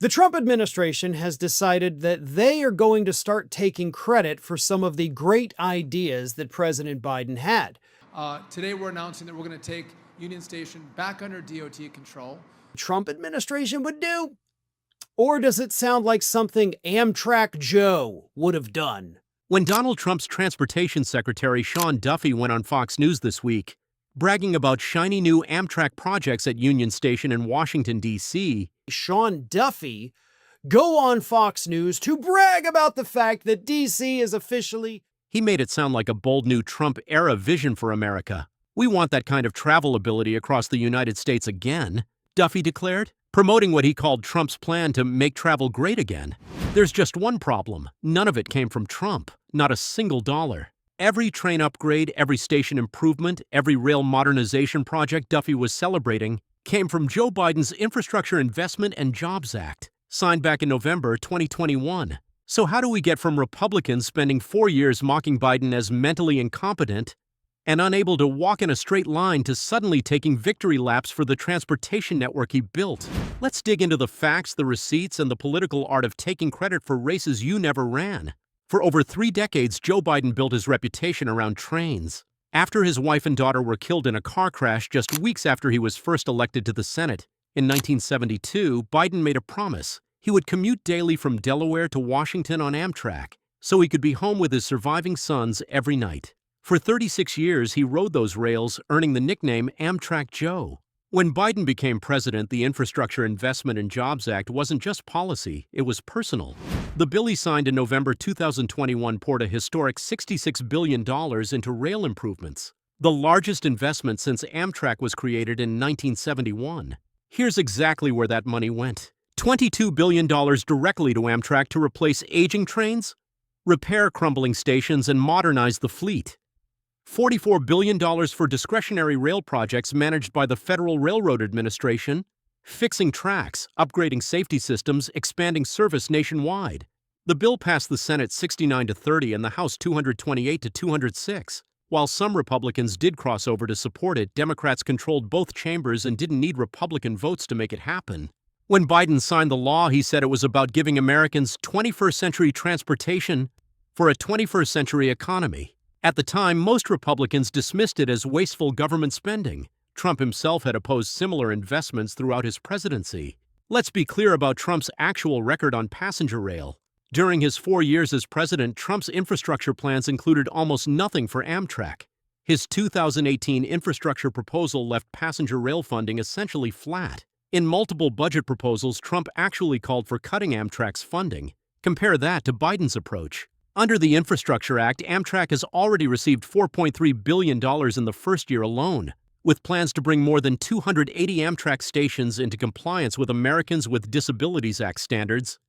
The Trump administration has decided that they are going to start taking credit for some of the great ideas that President Biden had. Today we're announcing that we're going to take Union Station back under DOT control. The Trump administration would do? Or does it sound like something Amtrak Joe would have done? When Donald Trump's Transportation Secretary Sean Duffy went on Fox News this week, bragging about shiny new Amtrak projects at Union Station in Washington, D.C., Sean Duffy go on Fox News to brag about the fact that D.C. is officially... He made it sound like a bold new Trump-era vision for America. We want that kind of travel ability across the United States again, Duffy declared, promoting what he called Trump's plan to make travel great again. There's just one problem. None of it came from Trump. Not a single dollar. Every train upgrade, every station improvement, every rail modernization project Duffy was celebrating came from Joe Biden's Infrastructure Investment and Jobs Act, signed back in November 2021. So how do we get from Republicans spending 4 years mocking Biden as mentally incompetent and unable to walk in a straight line to suddenly taking victory laps for the transportation network he built? Let's dig into the facts, the receipts, and the political art of taking credit for races you never ran. For over 3 decades, Joe Biden built his reputation around trains. After his wife and daughter were killed in a car crash just weeks after he was first elected to the Senate in 1972, Biden made a promise. He would commute daily from Delaware to Washington on Amtrak, so he could be home with his surviving sons every night. For 36 years, he rode those rails, earning the nickname Amtrak Joe. When Biden became president, the Infrastructure Investment and Jobs Act wasn't just policy, it was personal. The bill he signed in November 2021 poured a historic $66 billion into rail improvements, the largest investment since Amtrak was created in 1971. Here's exactly where that money went. $22 billion directly to Amtrak to replace aging trains, repair crumbling stations, and modernize the fleet. $44 billion for discretionary rail projects managed by the Federal Railroad Administration, fixing tracks, upgrading safety systems, expanding service nationwide. The bill passed the Senate 69-30 and the House 228-206. While some Republicans did cross over to support it, Democrats controlled both chambers and didn't need Republican votes to make it happen. When Biden signed the law, he said it was about giving Americans 21st century transportation for a 21st century economy. At the time, most Republicans dismissed it as wasteful government spending. Trump himself had opposed similar investments throughout his presidency. Let's be clear about Trump's actual record on passenger rail. During his 4 years as president, Trump's infrastructure plans included almost nothing for Amtrak. His 2018 infrastructure proposal left passenger rail funding essentially flat. In multiple budget proposals, Trump actually called for cutting Amtrak's funding. Compare that to Biden's approach. Under the Infrastructure Act, Amtrak has already received $4.3 billion in the first year alone, with plans to bring more than 280 Amtrak stations into compliance with Americans with Disabilities Act standards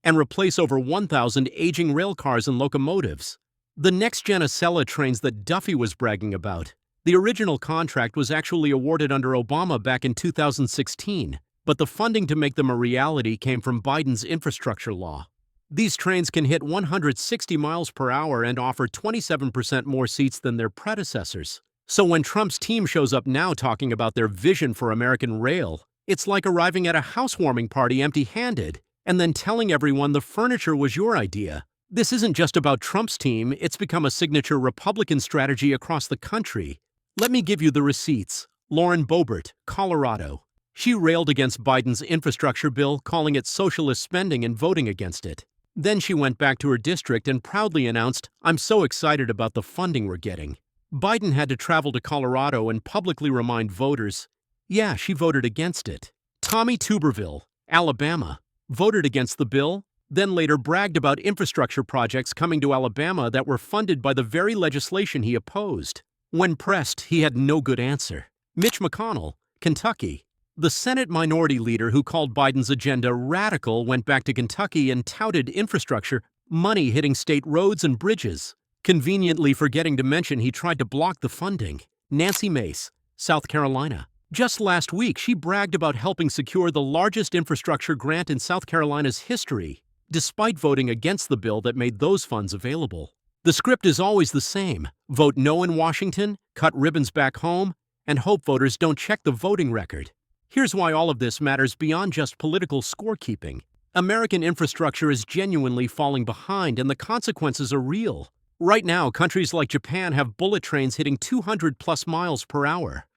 and replace over 1,000 aging rail cars and locomotives. The next-gen Acela trains that Duffy was bragging about. The original contract was actually awarded under Obama back in 2016, but the funding to make them a reality came from Biden's infrastructure law. These trains can hit 160 miles per hour and offer 27% more seats than their predecessors. So when Trump's team shows up now talking about their vision for American rail, it's like arriving at a housewarming party empty-handed and then telling everyone the furniture was your idea. This isn't just about Trump's team, it's become a signature Republican strategy across the country. Let me give you the receipts. Lauren Boebert, Colorado. She railed against Biden's infrastructure bill, calling it socialist spending and voting against it. Then she went back to her district and proudly announced, "I'm so excited about the funding we're getting." Biden had to travel to Colorado and publicly remind voters, yeah, she voted against it. Tommy Tuberville, Alabama, voted against the bill, then later bragged about infrastructure projects coming to Alabama that were funded by the very legislation he opposed. When pressed, he had no good answer. Mitch McConnell, Kentucky. The Senate minority leader who called Biden's agenda radical went back to Kentucky and touted infrastructure, money hitting state roads and bridges, conveniently forgetting to mention he tried to block the funding. Nancy Mace, South Carolina. Just last week, she bragged about helping secure the largest infrastructure grant in South Carolina's history, despite voting against the bill that made those funds available. The script is always the same. Vote no in Washington, cut ribbons back home, and hope voters don't check the voting record. Here's why all of this matters beyond just political scorekeeping. American infrastructure is genuinely falling behind, and the consequences are real. Right now, countries like Japan have bullet trains hitting 200+ miles per hour.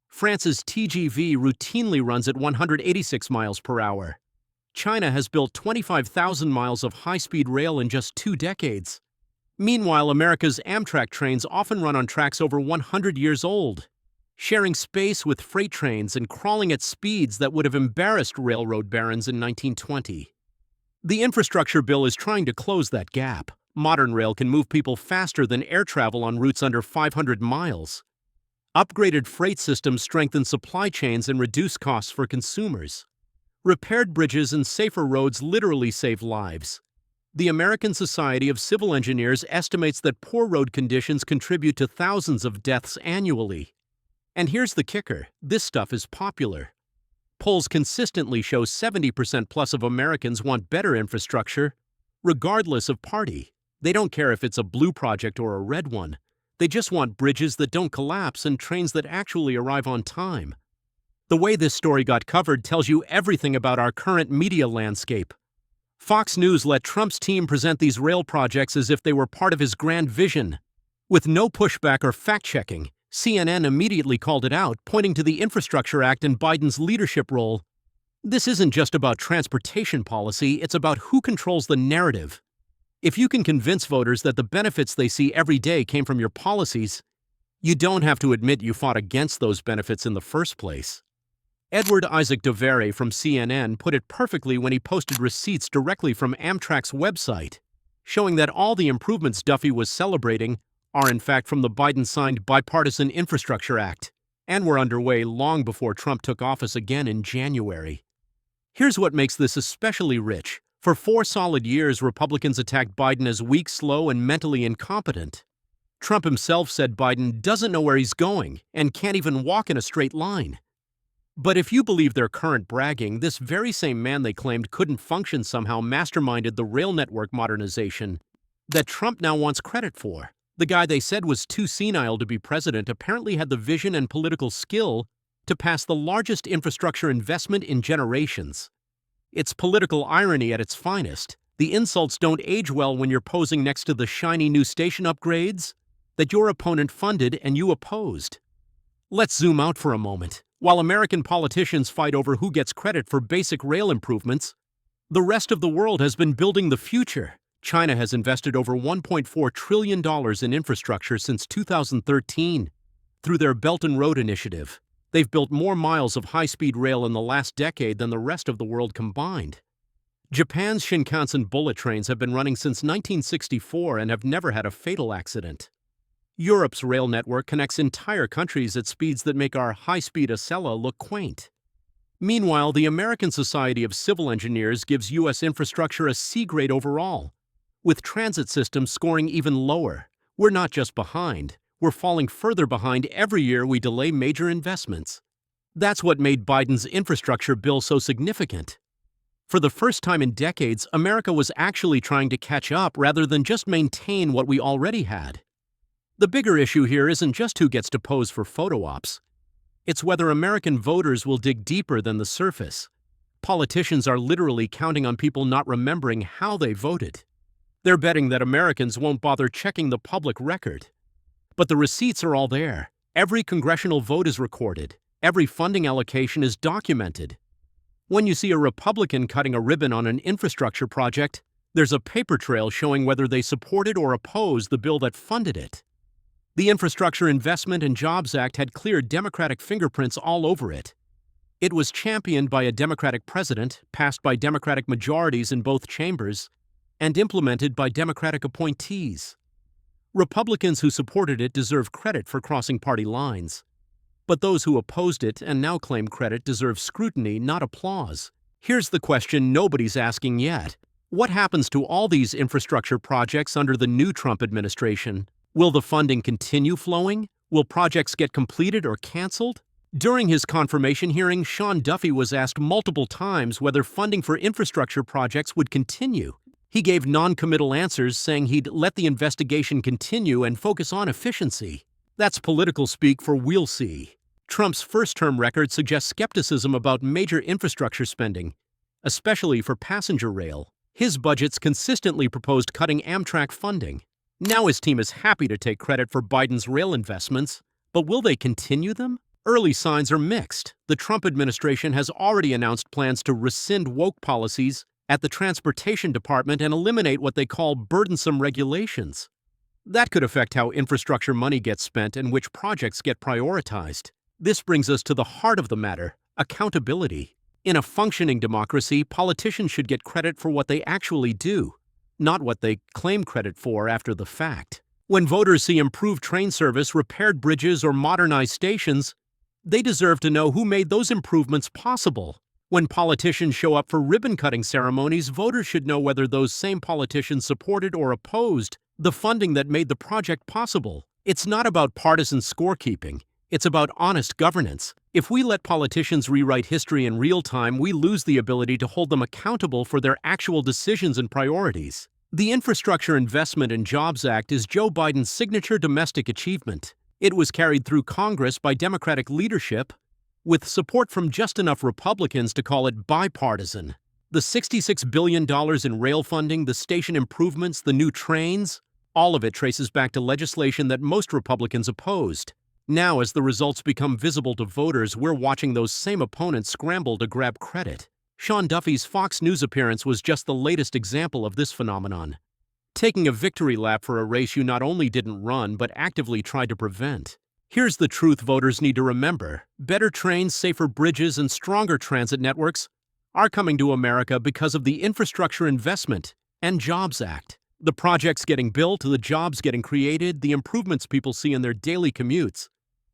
France's TGV routinely runs at 186 miles per hour. China has built 25,000 miles of high-speed rail in just 2 decades. Meanwhile, America's Amtrak trains often run on tracks over 100 years old, sharing space with freight trains and crawling at speeds that would have embarrassed railroad barons in 1920. The infrastructure bill is trying to close that gap. Modern rail can move people faster than air travel on routes under 500 miles. Upgraded freight systems strengthen supply chains and reduce costs for consumers. Repaired bridges and safer roads literally save lives. The American Society of Civil Engineers estimates that poor road conditions contribute to thousands of deaths annually. And here's the kicker: this stuff is popular. Polls consistently show 70% plus of Americans want better infrastructure, regardless of party. They don't care if it's a blue project or a red one. They just want bridges that don't collapse and trains that actually arrive on time. The way this story got covered tells you everything about our current media landscape. Fox News let Trump's team present these rail projects as if they were part of his grand vision. With no pushback or fact-checking, CNN immediately called it out, pointing to the Infrastructure Act and Biden's leadership role. This isn't just about transportation policy, it's about who controls the narrative. If you can convince voters that the benefits they see every day came from your policies, you don't have to admit you fought against those benefits in the first place. Edward Isaac Boebert from CNN put it perfectly when he posted receipts directly from Amtrak's website, showing that all the improvements Duffy was celebrating are in fact from the Biden-signed Bipartisan Infrastructure Act, and were underway long before Trump took office again in January. Here's what makes this especially rich. For 4 solid years, Republicans attacked Biden as weak, slow, and mentally incompetent. Trump himself said Biden doesn't know where he's going and can't even walk in a straight line. But if you believe their current bragging, this very same man they claimed couldn't function somehow masterminded the rail network modernization that Trump now wants credit for. The guy they said was too senile to be president apparently had the vision and political skill to pass the largest infrastructure investment in generations. It's political irony at its finest. The insults don't age well when you're posing next to the shiny new station upgrades that your opponent funded and you opposed. Let's zoom out for a moment. While American politicians fight over who gets credit for basic rail improvements, the rest of the world has been building the future. China has invested over $1.4 trillion in infrastructure since 2013 through their Belt and Road Initiative. They've built more miles of high-speed rail in the last decade than the rest of the world combined. Japan's Shinkansen bullet trains have been running since 1964 and have never had a fatal accident. Europe's rail network connects entire countries at speeds that make our high-speed Acela look quaint. Meanwhile, the American Society of Civil Engineers gives U.S. infrastructure a C grade overall, with transit systems scoring even lower. We're not just behind, we're falling further behind every year we delay major investments. That's what made Biden's infrastructure bill so significant. For the first time in decades, America was actually trying to catch up rather than just maintain what we already had. The bigger issue here isn't just who gets to pose for photo ops. It's whether American voters will dig deeper than the surface. Politicians are literally counting on people not remembering how they voted. They're betting that Americans won't bother checking the public record. But the receipts are all there. Every congressional vote is recorded. Every funding allocation is documented. When you see a Republican cutting a ribbon on an infrastructure project, there's a paper trail showing whether they supported or opposed the bill that funded it. The Infrastructure Investment and Jobs Act had clear Democratic fingerprints all over it. It was championed by a Democratic president, passed by Democratic majorities in both chambers, and implemented by Democratic appointees. Republicans who supported it deserve credit for crossing party lines. But those who opposed it and now claim credit deserve scrutiny, not applause. Here's the question nobody's asking yet. What happens to all these infrastructure projects under the new Trump administration? Will the funding continue flowing? Will projects get completed or canceled? During his confirmation hearing, Sean Duffy was asked multiple times whether funding for infrastructure projects would continue. He gave non-committal answers, saying he'd let the investigation continue and focus on efficiency. That's political speak for "we'll see." Trump's first-term record suggests skepticism about major infrastructure spending. especially for passenger rail. His budgets consistently proposed cutting Amtrak funding. Now his team is happy to take credit for Biden's rail investments, but will they continue them? Early signs are mixed. The Trump administration has already announced plans to rescind woke policies at the Transportation Department and eliminate what they call burdensome regulations. That could affect how infrastructure money gets spent and which projects get prioritized. This brings us to the heart of the matter: accountability. In a functioning democracy, politicians should get credit for what they actually do, not what they claim credit for after the fact. When voters see improved train service, repaired bridges, or modernized stations, they deserve to know who made those improvements possible. When politicians show up for ribbon-cutting ceremonies, voters should know whether those same politicians supported or opposed the funding that made the project possible. It's not about partisan scorekeeping. It's about honest governance. If we let politicians rewrite history in real time, we lose the ability to hold them accountable for their actual decisions and priorities. The Infrastructure Investment and Jobs Act is Joe Biden's signature domestic achievement. It was carried through Congress by Democratic leadership, with support from just enough Republicans to call it bipartisan. The $66 billion in rail funding, the station improvements, the new trains, all of it traces back to legislation that most Republicans opposed. Now, as the results become visible to voters, we're watching those same opponents scramble to grab credit. Sean Duffy's Fox News appearance was just the latest example of this phenomenon. Taking a victory lap for a race you not only didn't run, but actively tried to prevent. Here's the truth voters need to remember: better trains, safer bridges, and stronger transit networks are coming to America because of the Infrastructure Investment and Jobs Act. The projects getting built, the jobs getting created, the improvements people see in their daily commutes.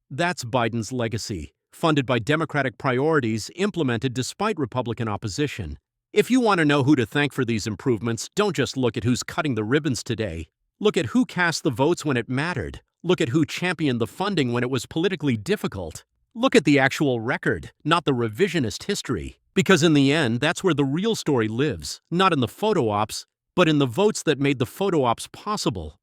That's Biden's legacy, funded by Democratic priorities, implemented despite Republican opposition. If you want to know who to thank for these improvements, don't just look at who's cutting the ribbons today. Look at who cast the votes when it mattered. Look at who championed the funding when it was politically difficult. Look at the actual record, not the revisionist history. Because in the end, that's where the real story lives, not in the photo ops, but in the votes that made the photo ops possible.